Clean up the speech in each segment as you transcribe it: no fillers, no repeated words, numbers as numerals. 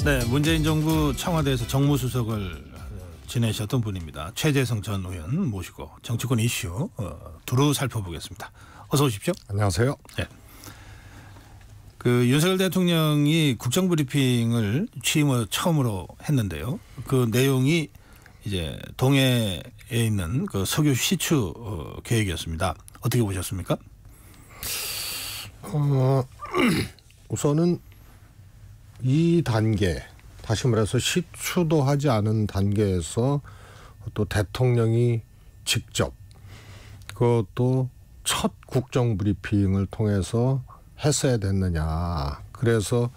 네, 문재인 정부 청와대에서 정무수석을 지내셨던 분입니다. 최재성 전 의원 모시고 정치권 이슈 두루 살펴보겠습니다. 어서 오십시오. 안녕하세요. 네. 그 윤석열 대통령이 국정브리핑을 취임 후 처음으로 했는데요. 그 내용이 이제 동해에 있는 그 석유 시추 계획이었습니다. 어떻게 보셨습니까? 우선은 이 단계, 다시 말해서 시추도 하지 않은 단계에서 또 대통령이 직접 그것도 첫 국정브리핑을 통해서 했어야 됐느냐. 그래서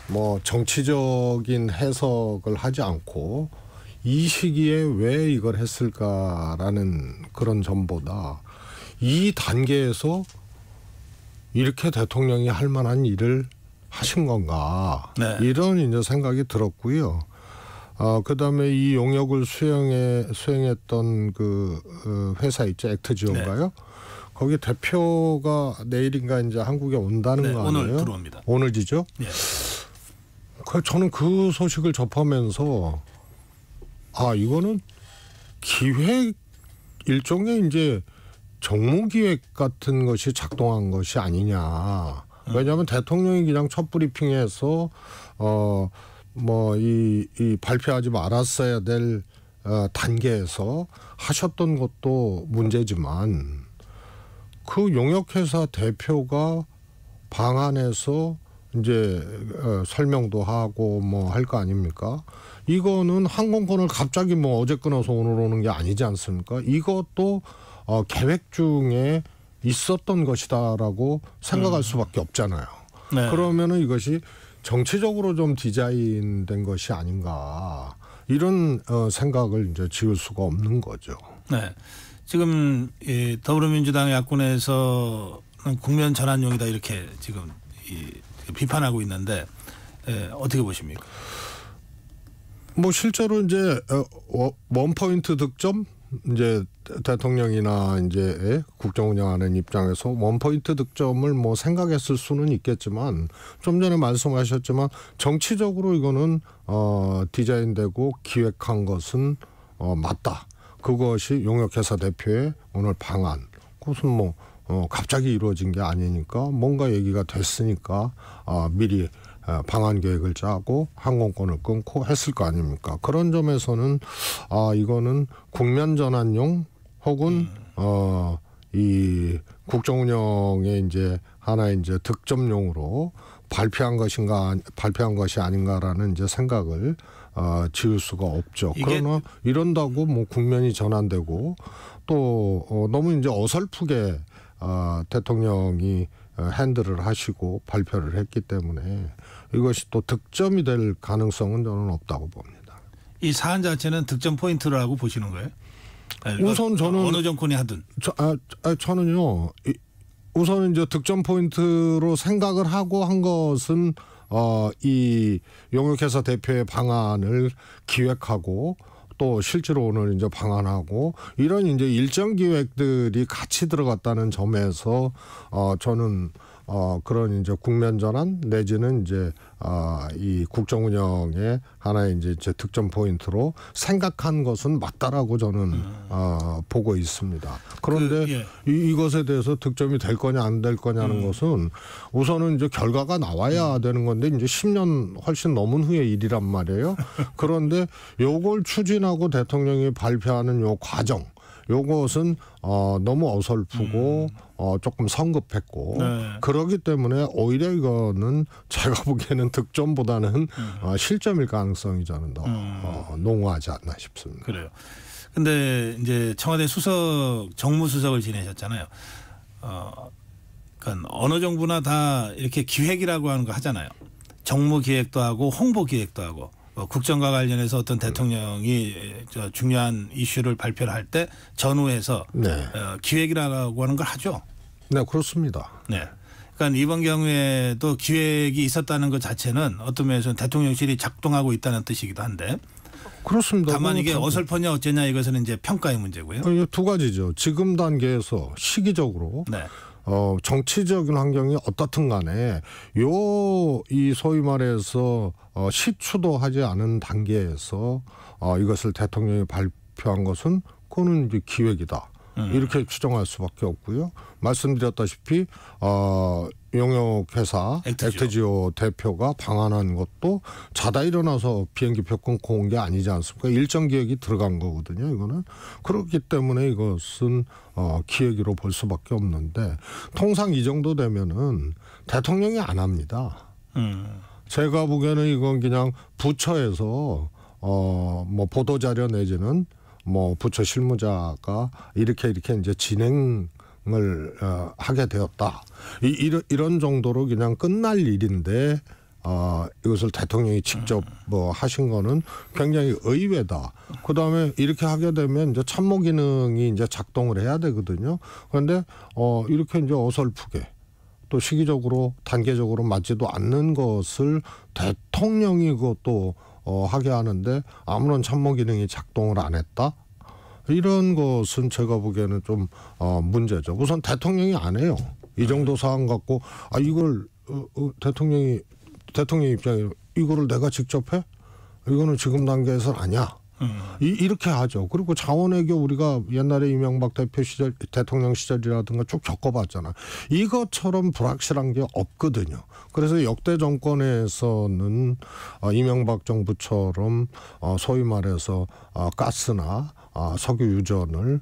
뭐 정치적인 해석을 하지 않고 이 시기에 왜 이걸 했을까라는 그런 점보다 이 단계에서 이렇게 대통령이 할 만한 일을 하신 건가. 네. 이런 이제 생각이 들었고요. 그다음에 이 용역을 수행했던 그 회사 있죠. 액트지오인가요? 네. 거기 대표가 내일인가 이제 한국에 온다는 거 아니에요? 오늘 들어옵니다. 오늘이죠? 네. 저는 그 소식을 접하면서 이거는 기획 일종의 이제 정무기획 같은 것이 작동한 것이 아니냐. 왜냐하면 대통령이 그냥 첫 브리핑에서 이 발표하지 말았어야 될 단계에서 하셨던 것도 문제지만 그 용역회사 대표가 방안에서 이제 설명도 하고 뭐 할 거 아닙니까? 이거는 항공권을 갑자기 뭐 어제 끊어서 오늘 오는 게 아니지 않습니까? 이것도 계획 중에 있었던 것이다라고 생각할 수밖에 없잖아요. 네. 그러면은 이것이 정치적으로 좀 디자인된 것이 아닌가 이런 생각을 이제 지을 수가 없는 거죠. 네. 지금 더불어민주당 야권에서 국면 전환용이다 이렇게 지금 비판하고 있는데 어떻게 보십니까? 뭐 실제로 이제 원포인트 득점 이제 대통령이나 이제 국정 운영하는 입장에서 원포인트 득점을 뭐 생각했을 수는 있겠지만 좀 전에 말씀하셨지만 정치적으로 이거는 디자인되고 기획한 것은 맞다. 그것이 용역회사 대표의 오늘 방안. 그것은 뭐 갑자기 이루어진 게 아니니까 뭔가 얘기가 됐으니까 미리 방안 계획을 짜고 항공권을 끊고 했을 거 아닙니까? 그런 점에서는 이거는 국면 전환용 혹은 이 국정 운영의 이제 하나의 이제 득점용으로 발표한 것이 아닌가라는 이제 생각을 지을 수가 없죠. 그러나 이런다고 뭐 국면이 전환되고 또 너무 이제 어설프게 대통령이 핸들을 하시고 발표를 했기 때문에 이것이 또 득점이 될 가능성은 저는 없다고 봅니다. 이 사안 자체는 득점 포인트라고 보시는 거예요? 우선 저는 어느 정권이 하든 저는요. 우선 이제 득점 포인트로 생각을 하고 한 것은 이 용역회사 대표의 방안을 기획하고 또 실제로 오늘 이제 방한하고 이런 이제 일정 기획들이 같이 들어갔다는 점에서 저는 그런 이제 국면 전환 내지는 이제 이 국정 운영의 하나의 이제 득점 포인트로 생각한 것은 맞다라고 저는 보고 있습니다. 그런데 이것에 대해서 득점이 될 거냐 안 될 거냐는 것은 우선은 이제 결과가 나와야 되는 건데 이제 10년 훨씬 넘은 후의 일이란 말이에요. 그런데 요걸 추진하고 대통령이 발표하는 요 과정 요것은 너무 어설프고 조금 성급했고 그러기 때문에 오히려 이거는 제가 보기에는 득점보다는 실점일 가능성이 저는 더 농후하지 않나 싶습니다. 그래요. 근데 이제 청와대 정무수석을 지내셨잖아요. 그러니까 어느 정부나 다 이렇게 기획이라고 하는 거 하잖아요. 정무기획도 하고 홍보기획도 하고. 국정과 관련해서 어떤 대통령이 중요한 이슈를 발표를 할 때 전후에서 기획이라고 하는 걸 하죠. 네, 그렇습니다. 네. 그러니까 이번 경우에도 기획이 있었다는 것 자체는 어떤 면에서는 대통령실이 작동하고 있다는 뜻이기도 한데. 그렇습니다. 다만 이게 어설퍼냐 어쩌냐 이것은 이제 평가의 문제고요. 두 가지죠. 지금 단계에서 시기적으로 정치적인 환경이 어떻든 간에 이 소위 말해서 시추도 하지 않은 단계에서 이것을 대통령이 발표한 것은 그거는 이제 기획이다. 이렇게 추정할 수밖에 없고요. 말씀드렸다시피 용역회사 액트지오 대표가 방한한 것도 자다 일어나서 비행기표 끊고 온 게 아니지 않습니까? 일정 기획이 들어간 거거든요. 이거는 그렇기 때문에 이것은 기획으로 볼 수밖에 없는데 통상 이 정도 되면은 대통령이 안 합니다. 제가 보기에는 이건 그냥 부처에서 뭐 보도 자료 내지는 뭐 부처 실무자가 이렇게 이제 진행을 하게 되었다. 이런 정도로 그냥 끝날 일인데 이것을 대통령이 직접 뭐 하신 거는 굉장히 의외다. 그다음에 이렇게 하게 되면 이제 참모 기능이 이제 작동을 해야 되거든요. 그런데 이렇게 이제 어설프게 또 시기적으로 단계적으로 맞지도 않는 것을 대통령이 그것도 하게 하는데 아무런 참모 기능이 작동을 안 했다. 이런 것은 제가 보기에는 좀 문제죠. 우선 대통령이 안 해요. 이 정도 사안 갖고 이걸 대통령 입장에 이거를 내가 직접 해? 이거는 지금 단계에서는 아니야. 이렇게 하죠. 그리고 자원외교 우리가 옛날에 이명박 대통령 시절이라든가 쭉 겪어봤잖아. 이것처럼 불확실한 게 없거든요. 그래서 역대 정권에서는 이명박 정부처럼 소위 말해서 가스나 석유 유전을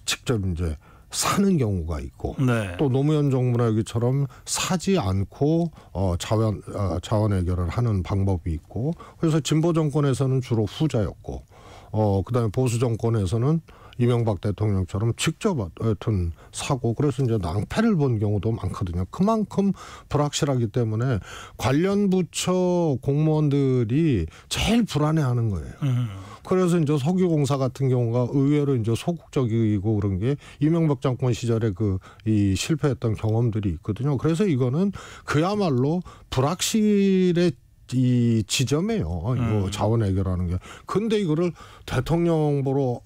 직접 이제 사는 경우가 있고 네. 또 노무현 정부나 여기처럼 사지 않고 자원 해결을 하는 방법이 있고 그래서 진보 정권에서는 주로 후자였고 그다음에 보수 정권에서는 이명박 대통령처럼 직접 하여튼 사고 그래서 이제 낭패를 본 경우도 많거든요. 그만큼 불확실하기 때문에 관련 부처 공무원들이 제일 불안해하는 거예요. 그래서 이제 석유공사 같은 경우가 의외로 이제 소극적이고 그런 게 이명박 정권 시절에 이 실패했던 경험들이 있거든요. 그래서 이거는 그야말로 불확실의 이 지점이에요. 이거 자원 해결하는 게. 근데 이거를 대통령 보러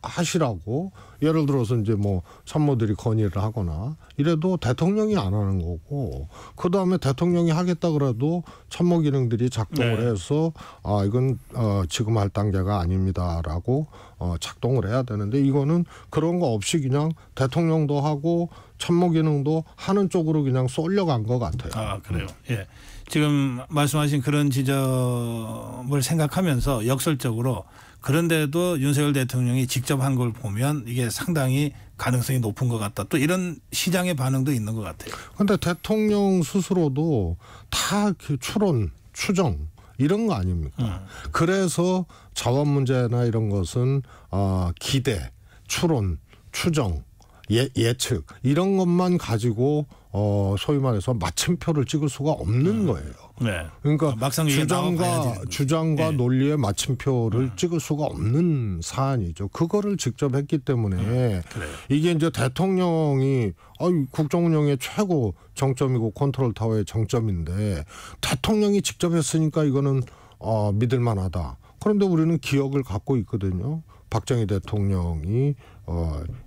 하시라고 예를 들어서 이제 뭐 참모들이 건의를 하거나 이래도 대통령이 안 하는 거고 그다음에 대통령이 하겠다 그래도 참모 기능들이 작동을 해서 이건 지금 할 단계가 아닙니다라고 작동을 해야 되는데 이거는 그런 거 없이 그냥 대통령도 하고 참모 기능도 하는 쪽으로 그냥 쏠려간 것 같아요. 그래요. 예. 지금 말씀하신 그런 지점을 생각하면서 역설적으로 그런데도 윤석열 대통령이 직접 한 걸 보면 이게 상당히 가능성이 높은 것 같다. 또 이런 시장의 반응도 있는 것 같아요. 그런데 대통령 스스로도 다 추론, 추정 이런 거 아닙니까? 그래서 자원 문제나 이런 것은 기대, 추론, 추정, 예측 이런 것만 가지고 소위 말해서 마침표를 찍을 수가 없는 거예요. 네. 그러니까 막상 주장과 논리의 마침표를 찍을 수가 없는 사안이죠. 그거를 직접 했기 때문에 이게 이제 대통령이 국정운영의 최고 정점이고 컨트롤 타워의 정점인데 대통령이 직접 했으니까 이거는 믿을 만하다. 그런데 우리는 기억을 갖고 있거든요. 박정희 대통령이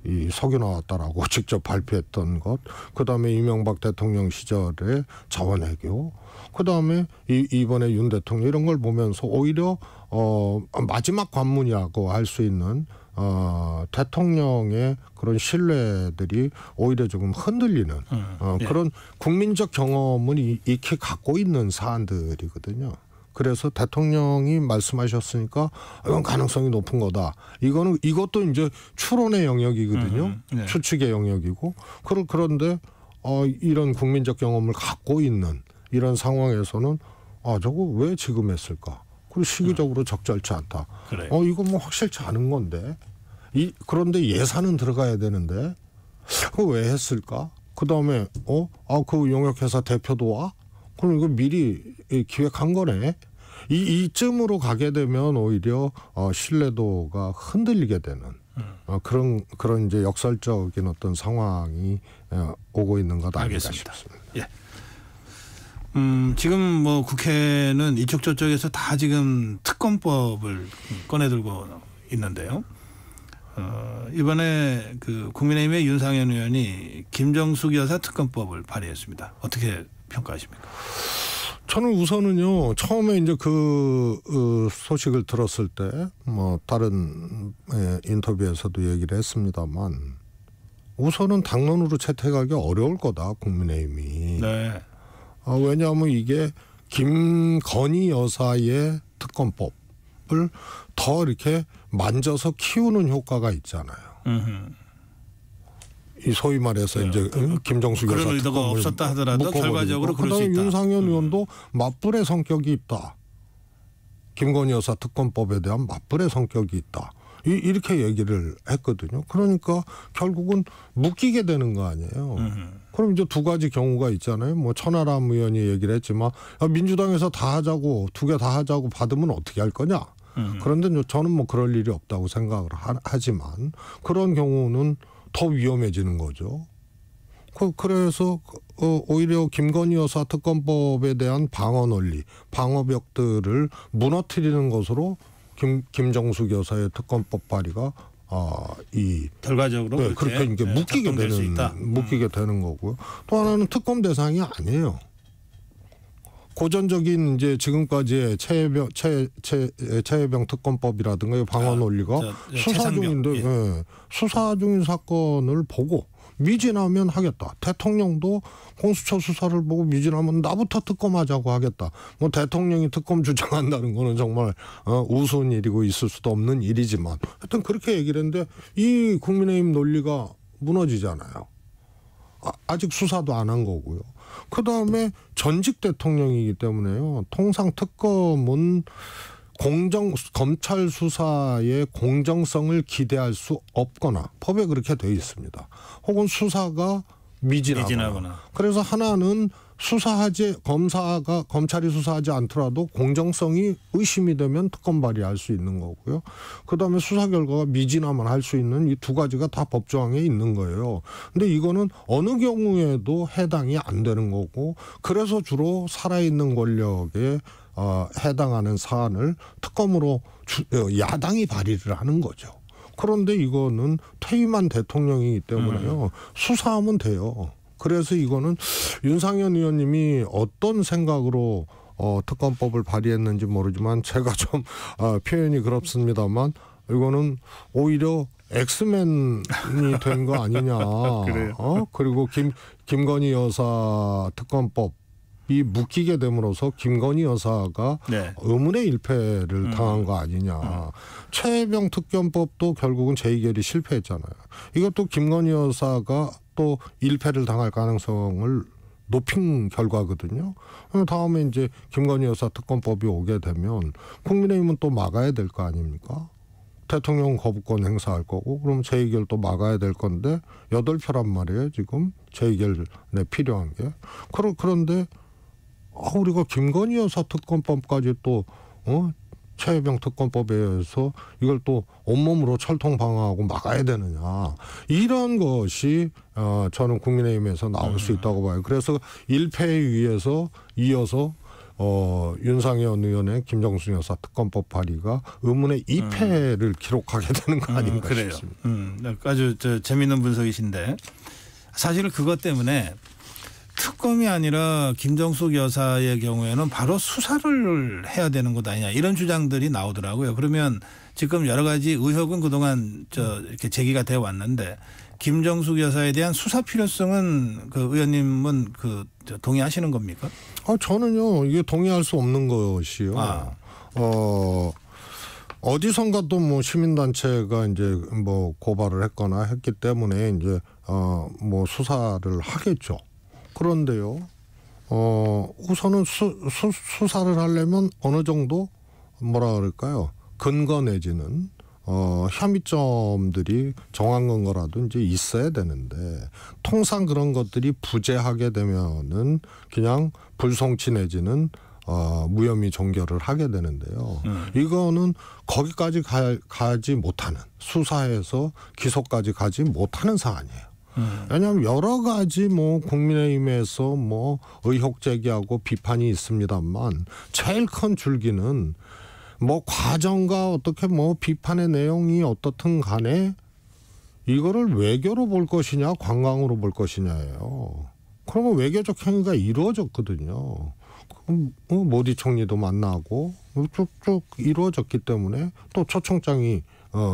이 석유 나왔다라고 직접 발표했던 것, 그다음에 이명박 대통령 시절에 자원외교, 그다음에 이번에 윤 대통령 이런 걸 보면서 오히려 마지막 관문이라고 할 수 있는 대통령의 그런 신뢰들이 오히려 조금 흔들리는 그런 국민적 경험을 익히 갖고 있는 사안들이거든요. 그래서 대통령이 말씀하셨으니까 이건 가능성이 높은 거다. 이것도 이제 추론의 영역이거든요. 추측의 영역이고 그런데 이런 국민적 경험을 갖고 있는 이런 상황에서는 저거 왜 지금 했을까? 그리고 시기적으로 적절치 않다. 그래요. 이거 뭐 확실치 않은 건데 그런데 예산은 들어가야 되는데 그거 왜 했을까? 그다음에 그 용역회사 대표도 와? 그럼 이거 미리 기획한 거네. 이쯤으로 가게 되면 오히려 신뢰도가 흔들리게 되는 그런 이제 역설적인 어떤 상황이 오고 있는 것 아닌가 싶습니다. 예. 지금 뭐 국회는 이쪽 저쪽에서 다 지금 특검법을 꺼내들고 있는데요. 이번에 그 국민의힘의 윤상현 의원이 김정숙 여사 특검법을 발의했습니다. 어떻게 평가하십니까? 저는 우선은요, 처음에 이제 그 소식을 들었을 때 뭐 다른 인터뷰에서도 얘기를 했습니다만 우선은 당론으로 채택하기 어려울 거다, 국민의힘이. 네. 왜냐하면 이게 김건희 여사의 특검법을 더 이렇게 만져서 키우는 효과가 있잖아요. 이 소위 말해서 이제 김정숙 여사 그런 의도가 없었다 하더라도 결과적으로 그럴 수 있다. 윤상현 의원도 맞불의 성격이 있다. 김건희 여사 특검법에 대한 맞불의 성격이 있다. 이렇게 얘기를 했거든요. 그러니까 결국은 묶이게 되는 거 아니에요. 그럼 이제 두 가지 경우가 있잖아요. 뭐 천하람 의원이 얘기를 했지만 민주당에서 다 하자고, 두 개 다 하자고 받으면 어떻게 할 거냐. 그런데 저는 뭐 그럴 일이 없다고 생각을 하지만 그런 경우는 더 위험해지는 거죠. 그래서 오히려 김건희 여사 특검법에 대한 방어 논리, 방어벽들을 무너뜨리는 것으로 김정숙 여사의 특검법 발의가 결과적으로 그렇게 이제 묶이게 되는 거고요. 또 하나는 특검 대상이 아니에요. 고전적인 이제 지금까지의 최혜병 특검법이라든가 방어 논리가 수사 중인데 수사 중인 사건을 보고 미진하면 하겠다. 대통령도 공수처 수사를 보고 미진하면 나부터 특검하자고 하겠다. 뭐 대통령이 특검 주장한다는 거는 정말 우스운 일이고 있을 수도 없는 일이지만 하여튼 그렇게 얘기를 했는데 이 국민의힘 논리가 무너지잖아요. 아직 수사도 안 한 거고요. 그다음에 전직 대통령이기 때문에요. 통상 특검은 검찰 수사의 공정성을 기대할 수 없거나 법에 그렇게 되어 있습니다. 혹은 수사가 미진하거나. 그래서 하나는 검찰이 수사하지 않더라도 공정성이 의심이 되면 특검 발의할 수 있는 거고요. 그다음에 수사 결과가 미진하면 할 수 있는 이 두 가지가 다 법조항에 있는 거예요. 근데 이거는 어느 경우에도 해당이 안 되는 거고, 그래서 주로 살아있는 권력에 해당하는 사안을 특검으로 야당이 발의를 하는 거죠. 그런데 이거는 퇴임한 대통령이기 때문에요. 수사하면 돼요. 그래서 이거는 윤상현 의원님이 어떤 생각으로 특검법을 발의했는지 모르지만 제가 좀 표현이 그렇습니다만 이거는 오히려 엑스맨이 된 거 아니냐. 그래요. 그리고 김건희 여사 특검법이 묶이게 됨으로써 김건희 여사가 의문의 일패를 당한 거 아니냐. 최혜병 특검법도 결국은 재의결이 실패했잖아요. 이것도 김건희 여사가 또 일패를 당할 가능성을 높인 결과거든요. 다음에 이제 김건희 여사 특검법이 오게 되면 국민의힘은 또 막아야 될 거 아닙니까? 대통령 거부권 행사할 거고, 그럼 재의결도 막아야 될 건데 8표란 말이에요. 지금 재의결에 필요한 게. 그런데 우리가 김건희 여사 특검법까지 또 최혜병 특검법에 의해서 이걸 또 온몸으로 철통 방어하고 막아야 되느냐. 이런 것이 저는 국민의힘에서 나올 수 있다고 봐요. 그래서 1패에 의해서 이어서 윤상현 의원의 김정숙 여사 특검법 발의가 의문의 2패를 기록하게 되는 거 아닌가 싶습니다. 아주 재미있는 분석이신데 사실 그것 때문에 특검이 아니라 김정숙 여사의 경우에는 바로 수사를 해야 되는 것 아니냐 이런 주장들이 나오더라고요. 그러면 지금 여러 가지 의혹은 그동안 이렇게 제기가 되어 왔는데 김정숙 여사에 대한 수사 필요성은 그 의원님은 동의하시는 겁니까? 저는요 이게 동의할 수 없는 것이요. 어디선가 또 뭐 시민단체가 이제 뭐 고발을 했거나 했기 때문에 이제 뭐 수사를 하겠죠. 그런데요, 우선은 수사를 하려면 어느 정도 뭐라 그럴까요? 근거 내지는 혐의점들이 정한 건거라도 이제 있어야 되는데 통상 그런 것들이 부재하게 되면은 그냥 불송치 내지는 무혐의 종결을 하게 되는데요. 이거는 거기까지 가지 못하는, 수사해서 기소까지 가지 못하는 사안이에요. 왜냐하면 여러 가지 뭐 국민의힘에서 뭐 의혹 제기하고 비판이 있습니다만 제일 큰 줄기는 뭐 과정과 어떻게 뭐 비판의 내용이 어떻든 간에 이거를 외교로 볼 것이냐 관광으로 볼 것이냐예요. 그러면 외교적 행위가 이루어졌거든요. 모디 총리도 만나고 쭉쭉 이루어졌기 때문에 또 초청장이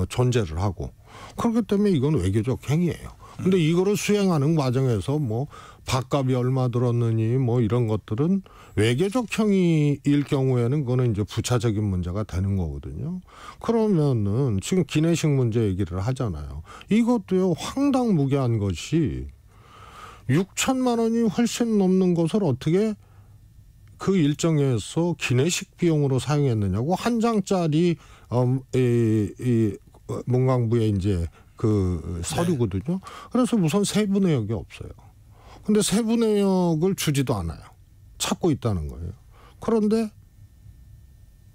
존재를 하고 그렇기 때문에 이건 외교적 행위예요. 근데 이거를 수행하는 과정에서 뭐 밥값이 얼마 들었느니 뭐 이런 것들은 외교적 행위일 경우에는 그거는 이제 부차적인 문제가 되는 거거든요. 그러면은 지금 기내식 문제 얘기를 하잖아요. 이것도요 황당무계한 것이 6천만 원이 훨씬 넘는 것을 어떻게 그 일정에서 기내식 비용으로 사용했느냐고 한 장짜리 문광부의 이제 그 서류거든요. 그래서 우선 세부 내역이 없어요. 근데 세부 내역을 주지도 않아요. 찾고 있다는 거예요. 그런데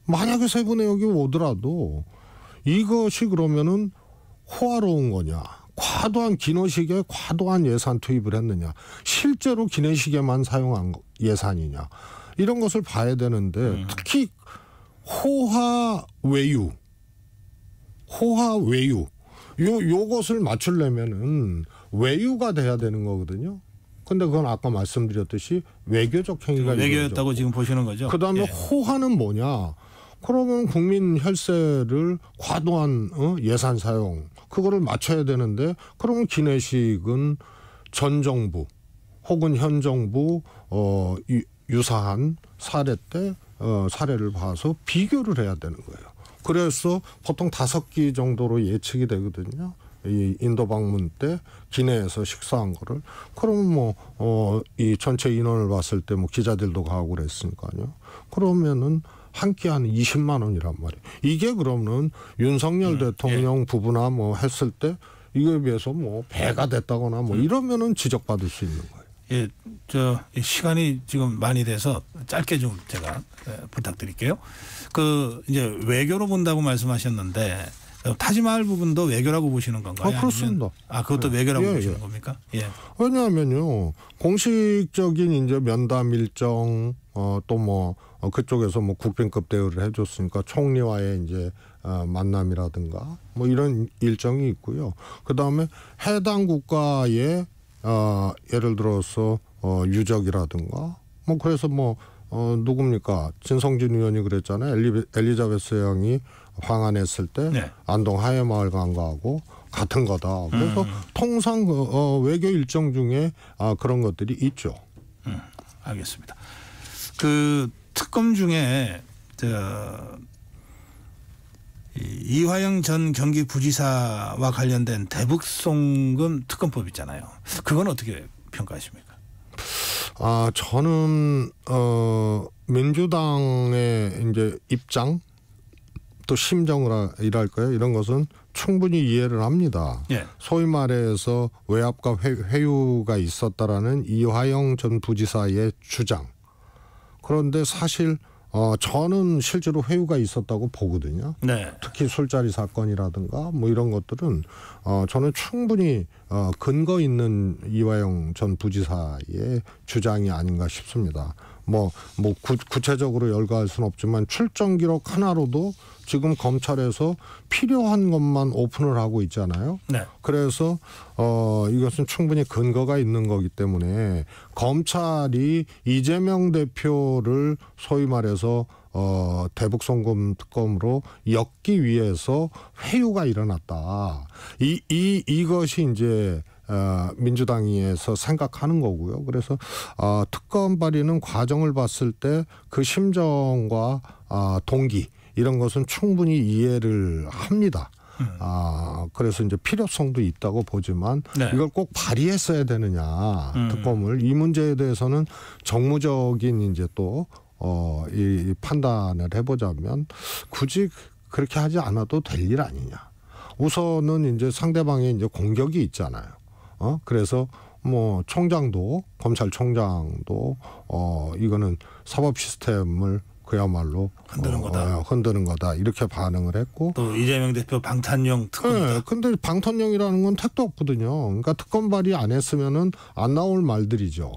만약에 세부 내역이 오더라도 이것이 그러면은 호화로운 거냐? 과도한 기내식에 과도한 예산 투입을 했느냐? 실제로 기내식에만 사용한 예산이냐? 이런 것을 봐야 되는데 특히 호화 외유 요것을 맞추려면은 외유가 돼야 되는 거거든요. 근데 그건 아까 말씀드렸듯이 외교적 행위가 외교였다고 지금 보시는 거죠. 그다음에 예. 호화는 뭐냐? 그러면 국민 혈세를 과도한 예산 사용 그거를 맞춰야 되는데 그러면 기내식은 전 정부 혹은 현 정부 유사한 사례 때 사례를 봐서 비교를 해야 되는 거예요. 그래서 보통 5끼 정도로 예측이 되거든요. 이 인도 방문 때 기내에서 식사한 거를. 그러면 이 전체 인원을 봤을 때 뭐 기자들도 가고 그랬으니까요. 그러면은 한 끼 한 20만 원이란 말이에요. 이게 그러면 윤석열 대통령 부부나 뭐 했을 때 이거에 비해서 뭐 배가 됐다거나 뭐 이러면은 지적받을 수 있는 거예요. 예, 시간이 지금 많이 돼서 짧게 좀 제가 부탁드릴게요. 이제 외교로 본다고 말씀하셨는데 타지마할 부분도 외교라고 보시는 건가요? 그렇습니다. 그것도 외교라고 보시는 겁니까? 예. 왜냐하면요, 공식적인 이제 면담 일정, 또 뭐 그쪽에서 뭐 국빈급 대우를 해줬으니까 총리와의 이제 만남이라든가 뭐 이런 일정이 있고요. 그 다음에 해당 국가의 예를 들어서 유적이라든가 뭐 그래서 뭐 누굽니까 진성준 의원이 그랬잖아요. 엘리자베스 여왕이 황한했을 때 네. 안동 하회마을관과하고 같은 거다. 그래서 통상 외교 일정 중에 그런 것들이 있죠. 알겠습니다. 그 특검 중에 이화영 전 경기부지사와 관련된 대북송금 특검법 있잖아요. 그건 어떻게 평가하십니까? 저는 민주당의 이제 입장 또 심정을 이랄까요? 이런 것은 충분히 이해를 합니다. 예. 소위 말해서 외압과 회유가 있었다라는 이화영 전 부지사의 주장. 그런데 사실 저는 실제로 회유가 있었다고 보거든요. 네. 특히 술자리 사건이라든가 뭐 이런 것들은 저는 충분히 근거 있는 이화영 전 부지사의 주장이 아닌가 싶습니다. 뭐 구체적으로 열거할 수는 없지만 출정 기록 하나로도 지금 검찰에서 필요한 것만 오픈을 하고 있잖아요. 네. 그래서 이것은 충분히 근거가 있는 거기 때문에 검찰이 이재명 대표를 소위 말해서 대북송금 특검으로 엮기 위해서 회유가 일어났다. 이것이 이제 민주당에서 생각하는 거고요. 그래서 특검 발의는 과정을 봤을 때 그 심정과 동기 이런 것은 충분히 이해를 합니다. 그래서 이제 필요성도 있다고 보지만 네. 이걸 꼭 발의했어야 되느냐 특검을 이 문제에 대해서는 정무적인 이제 또 이 판단을 해보자면 굳이 그렇게 하지 않아도 될 일 아니냐. 우선은 이제 상대방의 이제 공격이 있잖아요. 그래서 뭐 총장도 검찰총장도 이거는 사법 시스템을 그야말로 흔드는 거다 이렇게 반응을 했고 또 이재명 대표 방탄용 특검이다. 네, 근데 방탄용이라는 건 택도 없거든요. 그러니까 특검 발의 안 했으면은 안 나올 말들이죠.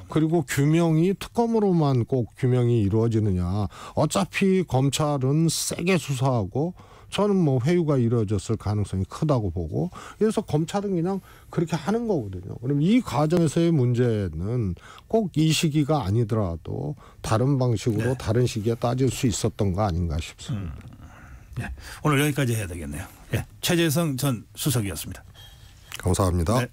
그리고 규명이 특검으로만 꼭 규명이 이루어지느냐? 어차피 검찰은 세게 수사하고 저는 뭐 회유가 이루어졌을 가능성이 크다고 보고 그래서 검찰은 그냥 그렇게 하는 거거든요. 그럼 이 과정에서의 문제는 꼭 이 시기가 아니더라도 다른 방식으로 네. 다른 시기에 따질 수 있었던 거 아닌가 싶습니다. 예. 오늘 여기까지 해야 되겠네요. 예. 최재성 전 수석이었습니다. 감사합니다. 네.